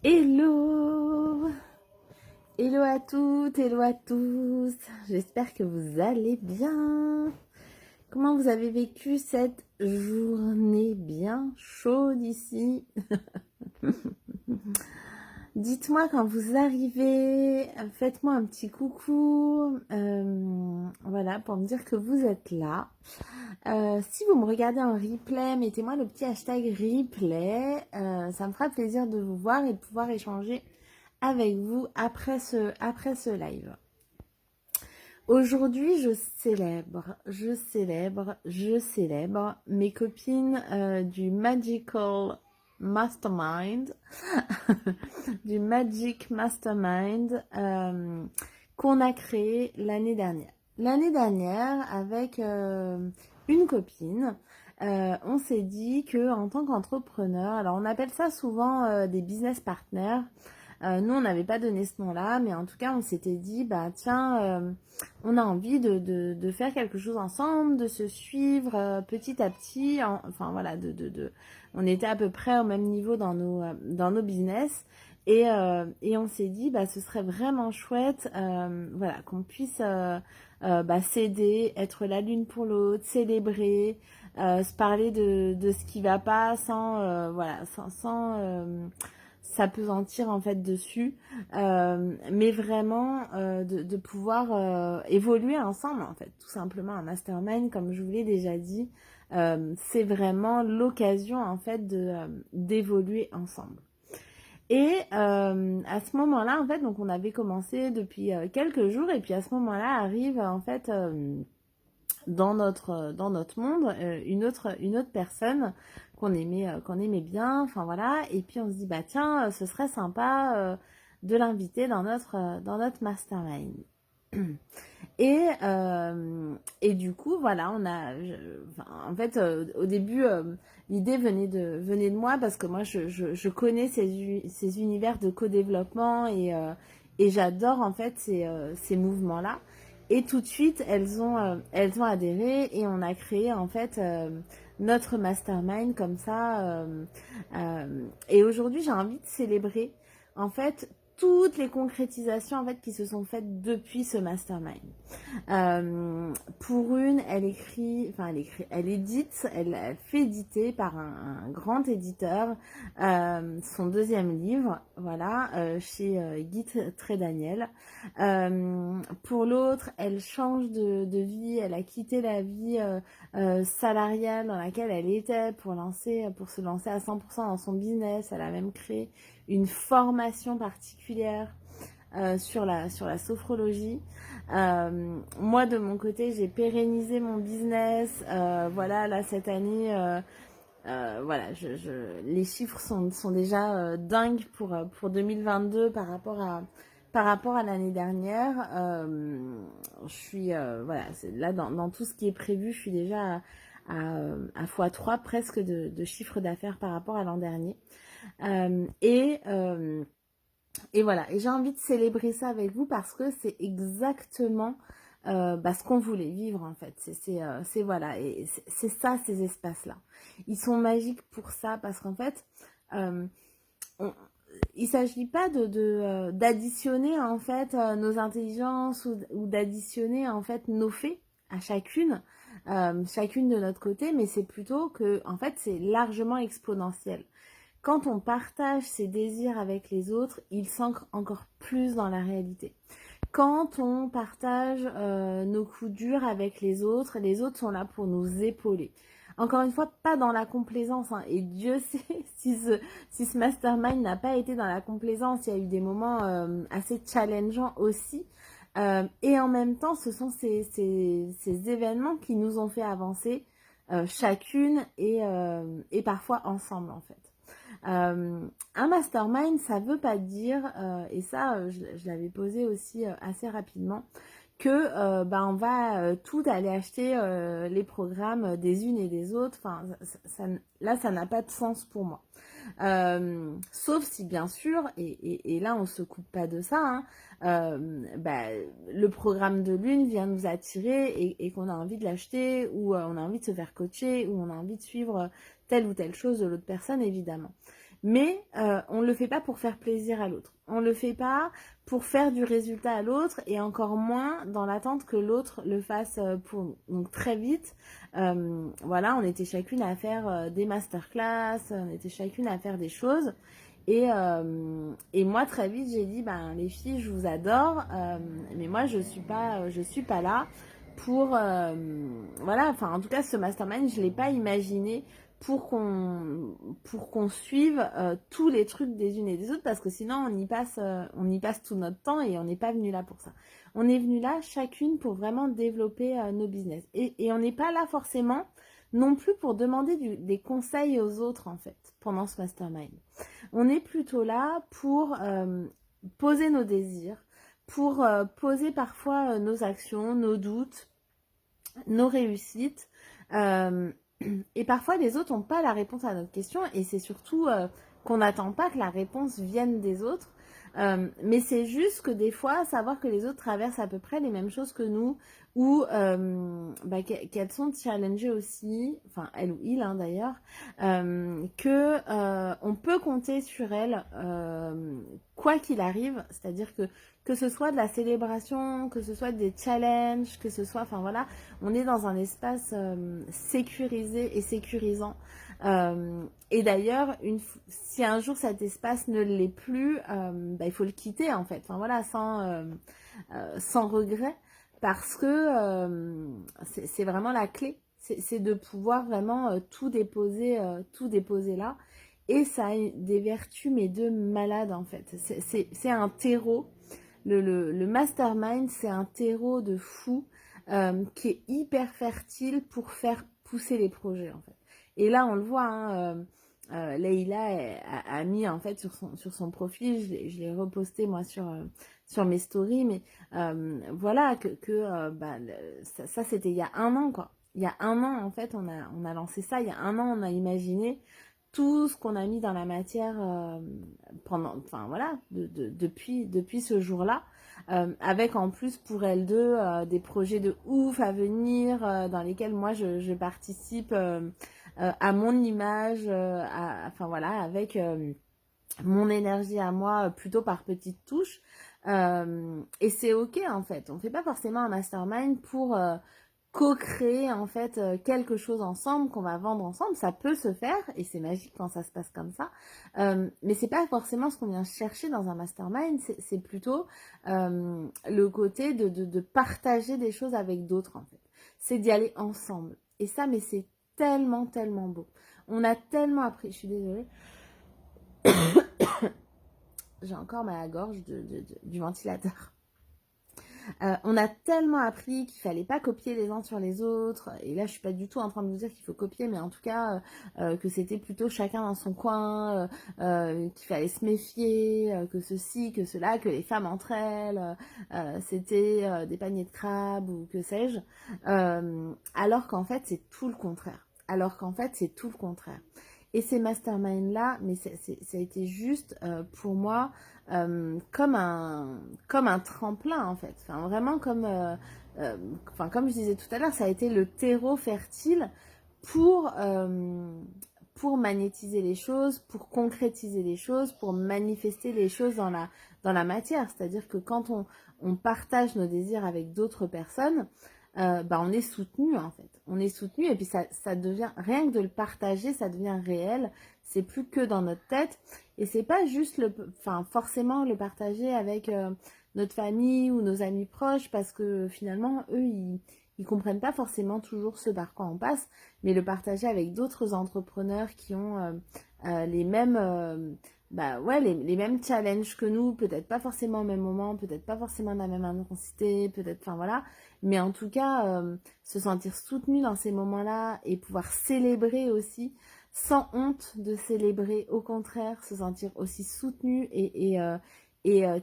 Hello! Hello à toutes, hello à tous. J'espère que vous allez bien. Comment vous avez vécu cette journée bien chaude ici? Dites-moi quand vous arrivez, faites-moi un petit coucou, voilà, pour me dire que vous êtes là. Si vous me regardez en replay, mettez-moi le petit hashtag replay, ça me fera plaisir de vous voir et de pouvoir échanger avec vous après ce live. Aujourd'hui, je célèbre mes copines du Magical Mastermind, du Magic Mastermind qu'on a créé l'année dernière. L'année dernière, avec une copine, on s'est dit que en tant qu'entrepreneur, alors on appelle ça souvent des business partners. Nous, on n'avait pas donné ce nom-là, mais en tout cas, on s'était dit, bah tiens, on a envie de faire quelque chose ensemble, de se suivre petit à petit. Enfin voilà, on était à peu près au même niveau dans nos business. Et on s'est dit, bah ce serait vraiment chouette, voilà, qu'on puisse bah, s'aider, être la l'une pour l'autre, célébrer, se parler de ce qui va pas voilà, sans s'apesantir en fait dessus, mais vraiment de pouvoir évoluer ensemble en fait, tout simplement. Un mastermind, comme je vous l'ai déjà dit, c'est vraiment l'occasion en fait d'évoluer ensemble. Et à ce moment-là, en fait, donc on avait commencé depuis quelques jours, et puis à ce moment-là arrive en fait dans notre monde une autre personne qu'on aimait bien, enfin voilà, et puis on se dit bah tiens, ce serait sympa de l'inviter dans notre mastermind. Et du coup, voilà, enfin, en fait, au début, l'idée venait de moi parce que moi, je connais ces univers de co-développement et j'adore en fait ces mouvements-là. Et tout de suite, elles ont adhéré et on a créé en fait notre mastermind comme ça. Et aujourd'hui, j'ai envie de célébrer en fait toutes les concrétisations en fait qui se sont faites depuis ce mastermind. Pour une, elle édite, elle fait éditer par un grand éditeur son deuxième livre, voilà, chez Guy Trédaniel. Pour l'autre, elle change de vie, elle a quitté la vie salariale dans laquelle elle était pour se lancer à 100% dans son business. Elle a même créé une formation particulière sur la sophrologie. Moi, de mon côté, j'ai pérennisé mon business. Voilà, là, cette année, voilà, les chiffres sont déjà dingues pour 2022 par rapport à l'année dernière. Je suis, voilà, là, dans tout ce qui est prévu, je suis déjà à x3 presque de chiffre d'affaires par rapport à l'an dernier. Euh, et, euh, et voilà, et j'ai envie de célébrer ça avec vous parce que c'est exactement bah, ce qu'on voulait vivre en fait. C'est voilà, et c'est ça ces espaces-là. Ils sont magiques pour ça parce qu'en fait, euh, on, il s'agit pas d'additionner en fait nos intelligences ou d'additionner en fait nos faits à chacune de notre côté, mais c'est plutôt que en fait c'est largement exponentiel. Quand on partage ses désirs avec les autres, ils s'ancrent encore plus dans la réalité. Quand on partage nos coups durs avec les autres sont là pour nous épauler. Encore une fois, pas dans la complaisance, hein. Et Dieu sait si ce mastermind n'a pas été dans la complaisance, il y a eu des moments assez challengeants aussi. Et en même temps, ce sont ces événements qui nous ont fait avancer chacune et parfois ensemble en fait. Un mastermind, ça veut pas dire, et ça, je l'avais posé aussi assez rapidement, que bah, on va tout aller acheter les programmes des unes et des autres. Enfin, là, ça n'a pas de sens pour moi. Sauf si, bien sûr, et là, on se coupe pas de ça, hein, bah, le programme de l'une vient nous attirer et qu'on a envie de l'acheter, ou on a envie de se faire coacher, ou on a envie de suivre telle ou telle chose de l'autre personne, évidemment. Mais on ne le fait pas pour faire plaisir à l'autre. On ne le fait pas pour faire du résultat à l'autre et encore moins dans l'attente que l'autre le fasse pour nous. Donc très vite, voilà, on était chacune à faire des masterclass, on était chacune à faire des choses. Et moi très vite j'ai dit ben les filles je vous adore mais moi je suis pas là pour voilà, enfin en tout cas ce mastermind je l'ai pas imaginé pour qu'on suive tous les trucs des unes et des autres parce que sinon on y passe tout notre temps et on n'est pas venu là pour ça. On est venu là chacune pour vraiment développer nos business et on n'est pas là forcément non plus pour demander des conseils aux autres en fait pendant ce mastermind. On est plutôt là pour poser nos désirs, pour poser parfois nos actions, nos doutes, nos réussites. Et parfois, les autres n'ont pas la réponse à notre question et c'est surtout qu'on n'attend pas que la réponse vienne des autres. Mais c'est juste que des fois, savoir que les autres traversent à peu près les mêmes choses que nous ou qu'elles sont challengées aussi, enfin elles ou ils hein, d'ailleurs, que on peut compter sur elles quoi qu'il arrive, c'est-à-dire que ce soit de la célébration, que ce soit des challenges, que ce soit, enfin voilà, on est dans un espace sécurisé et sécurisant. Et d'ailleurs, si un jour cet espace ne l'est plus, il faut le quitter en fait. Enfin voilà, sans regret, parce que c'est vraiment la clé. C'est de pouvoir vraiment tout déposer là. Et ça a des vertus, mais de malade en fait. C'est un terreau. Le mastermind, c'est un terreau de fou qui est hyper fertile pour faire pousser les projets en fait. Et là, on le voit, hein, Leïla a mis en fait sur son profil, je l'ai reposté moi sur mes stories, mais voilà, ça c'était il y a un an quoi. Il y a un an en fait, on a lancé ça, il y a un an on a imaginé tout ce qu'on a mis dans la matière pendant, enfin voilà, depuis ce jour-là, avec en plus pour elles deux des projets de ouf à venir dans lesquels moi je participe à mon image, enfin voilà, avec mon énergie à moi plutôt par petites touches. Et c'est ok en fait, on fait pas forcément un mastermind pour co-créer en fait quelque chose ensemble qu'on va vendre ensemble. Ça peut se faire et c'est magique quand ça se passe comme ça, mais c'est pas forcément ce qu'on vient chercher dans un mastermind. C'est plutôt le côté de partager des choses avec d'autres en fait, c'est d'y aller ensemble. Et ça, mais c'est tellement tellement beau, on a tellement appris. Je suis désolée, j'ai encore mal à la gorge du ventilateur. On a tellement appris qu'il fallait pas copier les uns sur les autres. Et là, je suis pas du tout en train de vous dire qu'il faut copier, mais en tout cas, que c'était plutôt chacun dans son coin, qu'il fallait se méfier, que ceci, que cela, que les femmes entre elles, c'était des paniers de crabes ou que sais-je. Alors qu'en fait, c'est tout le contraire. Alors qu'en fait, c'est tout le contraire. Et ces masterminds-là, mais ça a été juste pour moi comme un tremplin en fait. Enfin, vraiment comme je disais tout à l'heure, ça a été le terreau fertile pour, pour magnétiser les choses, pour concrétiser les choses, pour manifester les choses dans la matière. C'est-à-dire que quand on partage nos désirs avec d'autres personnes, on est soutenu en fait. On est soutenu et puis ça devient, rien que de le partager, ça devient réel. C'est plus que dans notre tête. Et c'est pas juste forcément le partager avec notre famille ou nos amis proches parce que finalement, eux, ils comprennent pas forcément toujours ce par quoi on passe, mais le partager avec d'autres entrepreneurs qui ont les mêmes les mêmes challenges que nous, peut-être pas forcément au même moment, peut-être pas forcément de la même intensité, peut-être, enfin voilà, mais en tout cas, se sentir soutenu dans ces moments-là et pouvoir célébrer aussi, sans honte de célébrer, au contraire, se sentir aussi soutenu et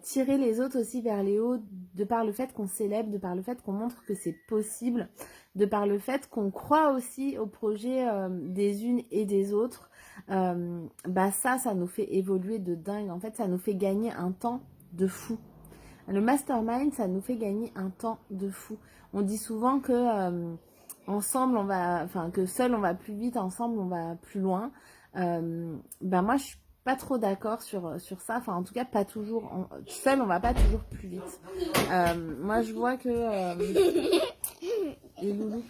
tirer les autres aussi vers les hauts, de par le fait qu'on célèbre, de par le fait qu'on montre que c'est possible, de par le fait qu'on croit aussi au projet des unes et des autres. Ça nous fait évoluer de dingue. En fait, ça nous fait gagner un temps de fou. Le mastermind, ça nous fait gagner un temps de fou. On dit souvent que ensemble, que seul on va plus vite, ensemble on va plus loin. Moi, je suis pas trop d'accord sur ça. Enfin, en tout cas, pas toujours. Seul, on va pas toujours plus vite. Moi, je vois que... les loulous,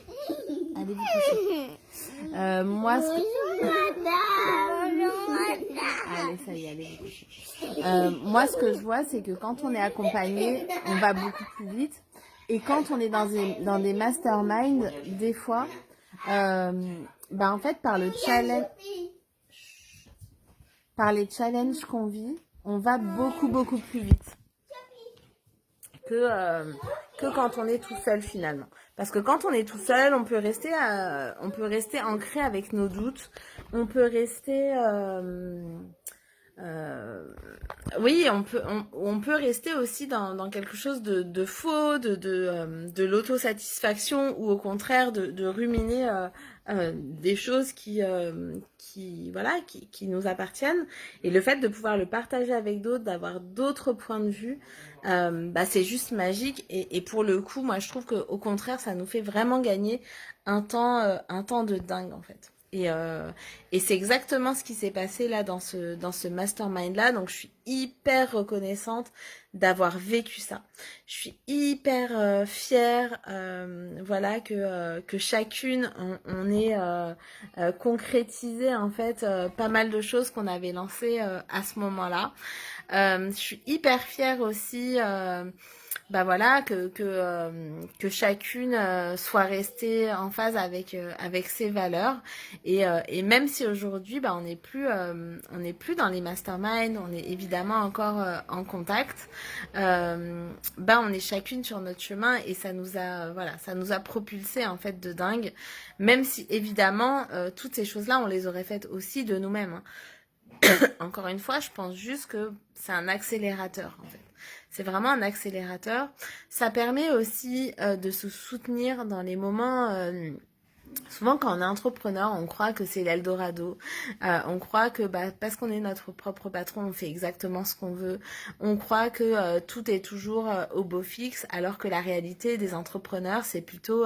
allez vous coucher. Moi, ce allez, ça y est, allez vous coucher. Moi, ce que je vois, c'est que quand on est accompagné, on va beaucoup plus vite. Et quand on est dans des masterminds, des fois, en fait, par les challenges qu'on vit, on va beaucoup plus vite que quand on est tout seul finalement. Parce que quand on est tout seul, on peut rester ancré avec nos doutes, on peut rester... oui, on peut rester aussi dans quelque chose de faux, de l'autosatisfaction ou au contraire de ruminer des choses qui nous appartiennent. Et le fait de pouvoir le partager avec d'autres, d'avoir d'autres points de vue, c'est juste magique. Et pour le coup, moi je trouve qu'au contraire, ça nous fait vraiment gagner un temps de dingue en fait. Et c'est exactement ce qui s'est passé là dans ce mastermind là. Donc je suis hyper reconnaissante d'avoir vécu ça. Je suis hyper fière, voilà que chacune on ait concrétisé en fait pas mal de choses qu'on avait lancées à ce moment-là. Je suis hyper fière aussi. Voilà que chacune soit restée en phase avec ses valeurs et même si aujourd'hui on n'est plus dans les masterminds, on est évidemment encore en contact, on est chacune sur notre chemin et ça nous a propulsé en fait de dingue, même si évidemment toutes ces choses là on les aurait faites aussi de nous-mêmes, hein. Encore une fois, je pense juste que c'est un accélérateur en fait. C'est vraiment un accélérateur. Ça permet aussi de se soutenir dans les moments... souvent quand on est entrepreneur, on croit que c'est l'Eldorado. On croit que parce qu'on est notre propre patron, on fait exactement ce qu'on veut. On croit que tout est toujours au beau fixe, alors que la réalité des entrepreneurs, c'est plutôt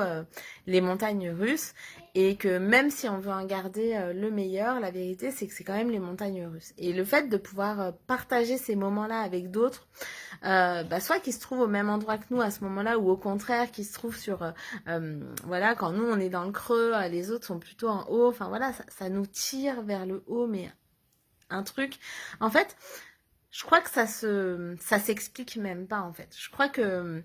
les montagnes russes. Et que même si on veut en garder le meilleur, la vérité, c'est que c'est quand même les montagnes russes. Et le fait de pouvoir partager ces moments-là avec d'autres, soit qui se trouvent au même endroit que nous à ce moment-là, ou au contraire, qui se trouvent sur... quand nous, on est dans le creux, les autres sont plutôt en haut. Enfin, voilà, ça nous tire vers le haut, mais un truc... En fait, je crois que ça s'explique même pas, en fait. Je crois que...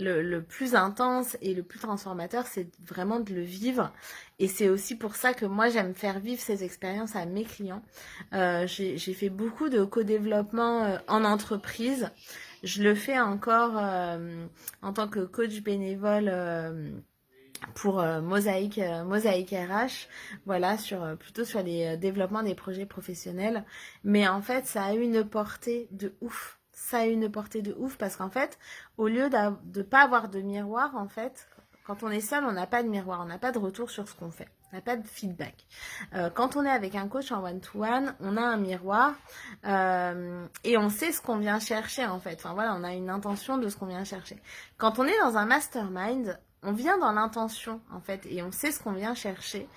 Le plus intense et le plus transformateur, c'est vraiment de le vivre. Et c'est aussi pour ça que moi, j'aime faire vivre ces expériences à mes clients. J'ai fait beaucoup de co-développement en entreprise. Je le fais encore en tant que coach bénévole pour Mosaïque RH, voilà, plutôt sur les développements des projets professionnels. Mais en fait, ça a une portée de ouf. Ça a une portée de ouf parce qu'en fait, au lieu de pas avoir de miroir, en fait, quand on est seul, on n'a pas de miroir, on n'a pas de retour sur ce qu'on fait, on n'a pas de feedback. Quand on est avec un coach en one-to-one, on a un miroir et on sait ce qu'on vient chercher en fait. Enfin voilà, on a une intention de ce qu'on vient chercher. Quand on est dans un mastermind, on vient dans l'intention en fait et on sait ce qu'on vient chercher,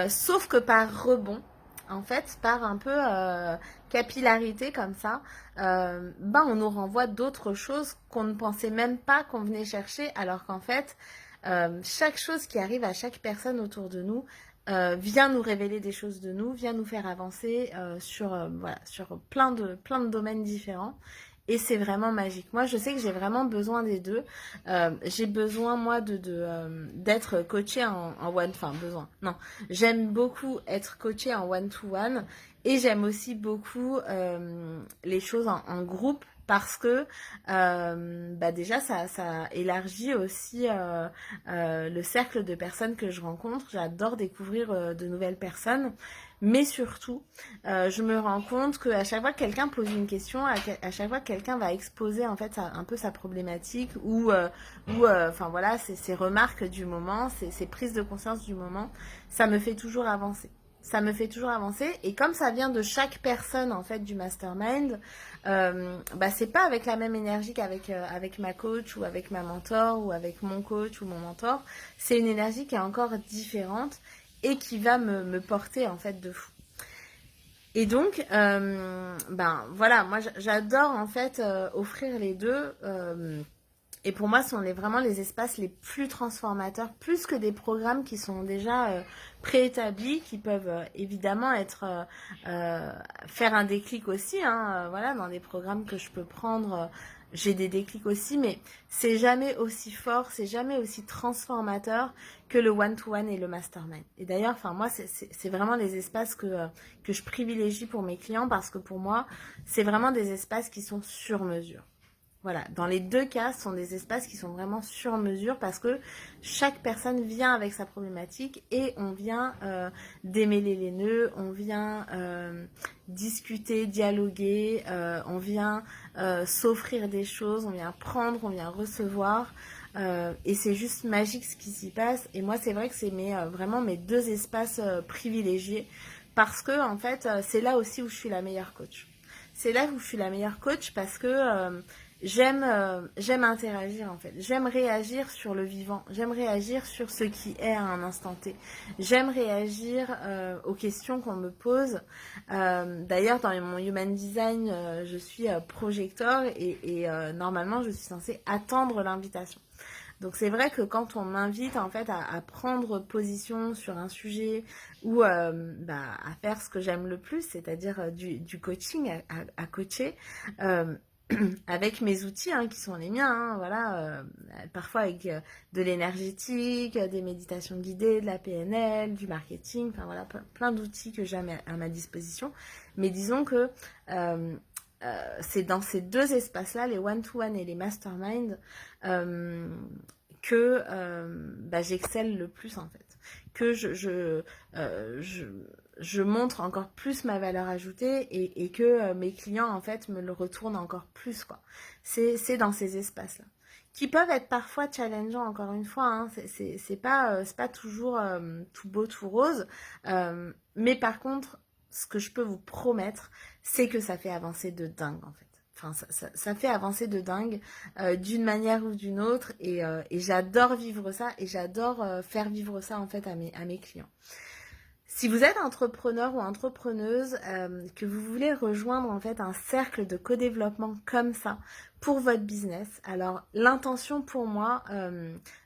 sauf que par rebond, en fait, par un peu capillarité comme ça, on nous renvoie d'autres choses qu'on ne pensait même pas qu'on venait chercher, alors qu'en fait, chaque chose qui arrive à chaque personne autour de nous vient nous révéler des choses de nous, vient nous faire avancer sur plein de domaines différents. Et c'est vraiment magique. Moi, je sais que j'ai vraiment besoin des deux. J'ai besoin, moi, d'être coachée en one... Enfin, besoin. Non. J'aime beaucoup être coachée en one-to-one. Et j'aime aussi beaucoup les choses en groupe. Parce que déjà, ça élargit aussi le cercle de personnes que je rencontre. J'adore découvrir de nouvelles personnes. Mais surtout, je me rends compte qu'à chaque fois que quelqu'un pose une question, à chaque fois que quelqu'un va exposer en fait un peu sa problématique ou ses remarques du moment, ses prises de conscience du moment, ça me fait toujours avancer. Ça me fait toujours avancer et comme ça vient de chaque personne en fait du mastermind, c'est pas avec la même énergie qu'avec ma coach ou avec ma mentor ou avec mon coach ou mon mentor. C'est une énergie qui est encore différente et qui va me porter en fait de fou. Et donc, ben voilà, moi j'adore en fait offrir les deux. Et pour moi, ce sont vraiment les espaces les plus transformateurs, plus que des programmes qui sont déjà préétablis, qui peuvent évidemment être faire un déclic aussi. Hein, voilà, dans des programmes que je peux prendre, j'ai des déclics aussi, mais c'est jamais aussi fort, c'est jamais aussi transformateur que le one-to-one et le mastermind. Et d'ailleurs, enfin moi, c'est vraiment les espaces que je privilégie pour mes clients parce que pour moi, c'est vraiment des espaces qui sont sur mesure. Voilà, dans les deux cas, ce sont des espaces qui sont vraiment sur mesure parce que chaque personne vient avec sa problématique et on vient démêler les nœuds, on vient discuter, dialoguer, on vient s'offrir des choses, on vient prendre, on vient recevoir. Et c'est juste magique ce qui s'y passe. Et moi, c'est vrai que c'est vraiment mes deux espaces privilégiés parce que en fait, c'est là aussi où je suis la meilleure coach. C'est là où je suis la meilleure coach parce que j'aime interagir en fait. J'aime réagir sur le vivant. J'aime réagir sur ce qui est à un instant T. J'aime réagir aux questions qu'on me pose. D'ailleurs, dans mon Human Design, je suis projecteur et normalement, je suis censée attendre l'invitation. Donc c'est vrai que quand on m'invite en fait à prendre position sur un sujet ou à faire ce que j'aime le plus, c'est-à-dire du coaching, à coacher, avec mes outils hein, qui sont les miens, hein, voilà, parfois avec de l'énergétique, des méditations guidées, de la PNL, du marketing, enfin voilà, plein d'outils que j'ai à ma disposition. Mais disons que c'est dans ces deux espaces-là, les one-to-one et les masterminds, que j'excelle le plus en fait. Que je montre encore plus ma valeur ajoutée et que mes clients en fait me le retournent encore plus quoi. C'est dans ces espaces-là qui peuvent être parfois challengeants encore une fois. Hein. C'est pas toujours tout beau tout rose, mais par contre ce que je peux vous promettre, c'est que ça fait avancer de dingue en fait. Enfin, ça fait avancer de dingue d'une manière ou d'une autre et j'adore vivre ça et j'adore faire vivre ça en fait à mes clients. Si vous êtes entrepreneur ou entrepreneuse, que vous voulez rejoindre en fait un cercle de co-développement comme ça pour votre business, alors l'intention pour moi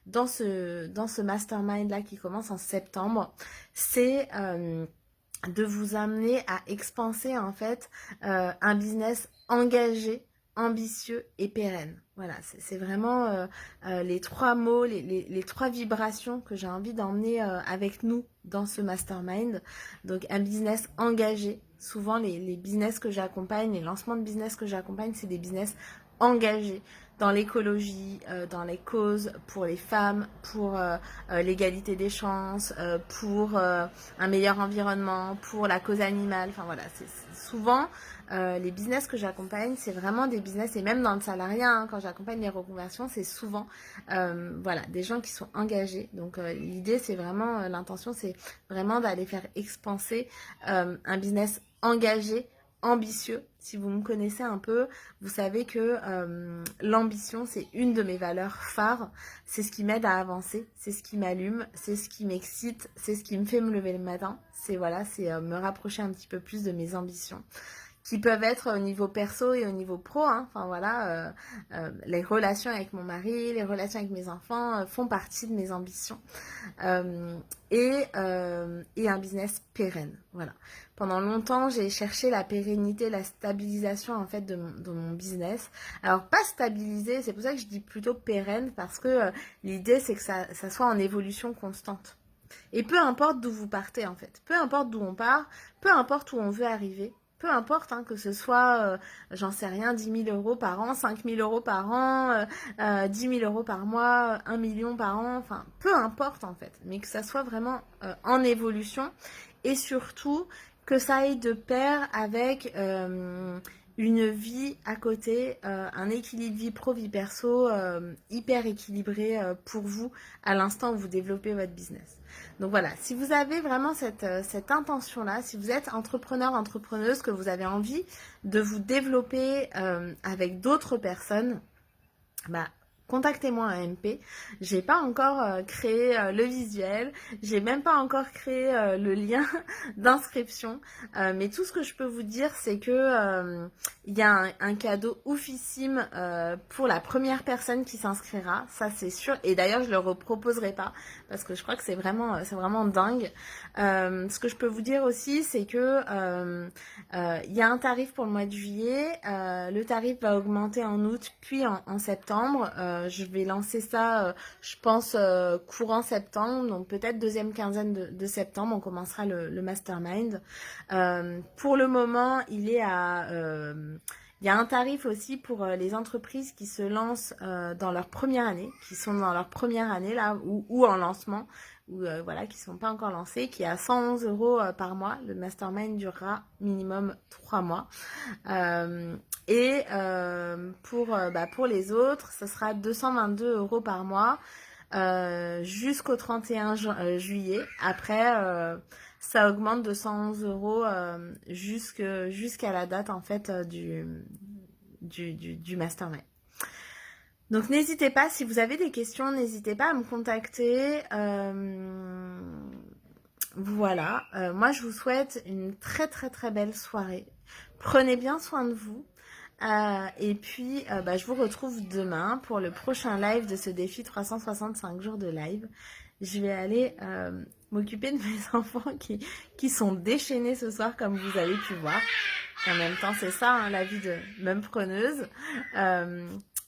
dans ce mastermind là qui commence en septembre, c'est de vous amener à expanser en fait un business engagé, ambitieux et pérenne. Voilà, c'est vraiment les trois mots, les trois vibrations que j'ai envie d'emmener avec nous dans ce mastermind. Donc un business engagé. Souvent les business que j'accompagne, les lancements de business que j'accompagne, c'est des business engagés dans l'écologie, dans les causes pour les femmes, pour l'égalité des chances, pour un meilleur environnement, pour la cause animale. Enfin voilà, c'est souvent les business que j'accompagne, c'est vraiment des business, et même dans le salariat, hein, quand j'accompagne les reconversions, c'est souvent voilà, des gens qui sont engagés. Donc l'idée, c'est vraiment, l'intention, c'est vraiment d'aller faire expanser un business engagé, ambitieux. Si vous me connaissez un peu, vous savez que l'ambition, c'est une de mes valeurs phares. C'est ce qui m'aide à avancer, c'est ce qui m'allume, c'est ce qui m'excite, c'est ce qui me fait me lever le matin. C'est voilà, c'est me rapprocher un petit peu plus de mes ambitions, qui peuvent être au niveau perso et au niveau pro. Hein. Enfin voilà, les relations avec mon mari, les relations avec mes enfants font partie de mes ambitions. Et un business pérenne. Voilà. Pendant longtemps, j'ai cherché la pérennité, la stabilisation en fait de mon business. Alors pas stabilisé, c'est pour ça que je dis plutôt pérenne parce que l'idée c'est que ça soit en évolution constante. Et peu importe d'où vous partez en fait, peu importe d'où on part, peu importe où on veut arriver, peu importe, hein, que ce soit, j'en sais rien, 10 000 euros par an, 5 000 euros par an, 10 000 euros par mois, 1 million par an, enfin, peu importe en fait, mais que ça soit vraiment en évolution et surtout que ça aille de pair avec une vie à côté, un équilibre vie pro, vie perso hyper équilibré pour vous à l'instant où vous développez votre business. Donc voilà, si vous avez vraiment cette intention-là, si vous êtes entrepreneur, entrepreneuse, que vous avez envie de vous développer avec d'autres personnes, contactez-moi à MP. J'ai pas encore créé le visuel, j'ai même pas encore créé le lien d'inscription, mais tout ce que je peux vous dire, c'est que il y a un cadeau oufissime pour la première personne qui s'inscrira, ça c'est sûr. Et d'ailleurs, je le reproposerai pas parce que je crois que c'est vraiment dingue. Ce que je peux vous dire aussi, c'est que il y a un tarif pour le mois de juillet. Le tarif va augmenter en août puis en septembre. Je vais lancer ça, je pense, courant septembre, donc peut-être deuxième quinzaine de septembre, on commencera le mastermind. Pour le moment, il y a un tarif aussi pour les entreprises qui se lancent dans leur première année, qui sont dans leur première année là, ou en lancement, ou voilà, qui ne sont pas encore lancés, qui est à 111 € par mois. Le mastermind durera minimum 3 mois. Pour les autres, ce sera 222 € par mois jusqu'au 31 juillet. Après, ça augmente de 111 € jusqu'à la date en fait du mastermind. Donc n'hésitez pas, si vous avez des questions, n'hésitez pas à me contacter. Voilà, moi je vous souhaite une très très très belle soirée. Prenez bien soin de vous. Et puis, je vous retrouve demain pour le prochain live de ce défi 365 jours de live. Je vais aller m'occuper de mes enfants qui sont déchaînés ce soir, comme vous avez pu voir. En même temps, c'est ça, hein, la vie de mumpreneuse.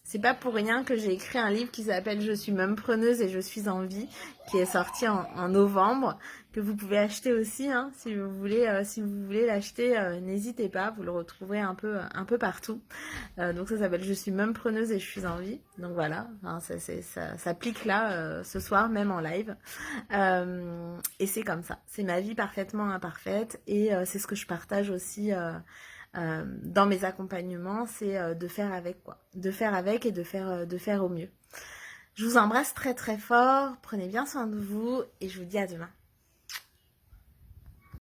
C'est pas pour rien que j'ai écrit un livre qui s'appelle Je suis mumpreneuse et je suis en vie, qui est sorti en novembre, que vous pouvez acheter aussi, hein, si vous voulez l'acheter, n'hésitez pas, vous le retrouverez un peu partout. Donc ça s'appelle Je suis mumpreneuse et je suis en vie. Donc voilà, enfin, ça s'applique là ce soir, même en live. Et c'est comme ça, c'est ma vie parfaitement imparfaite et c'est ce que je partage aussi. Dans mes accompagnements, c'est de faire avec quoi, de faire avec et de faire au mieux. Je vous embrasse très très fort, prenez bien soin de vous et je vous dis à demain.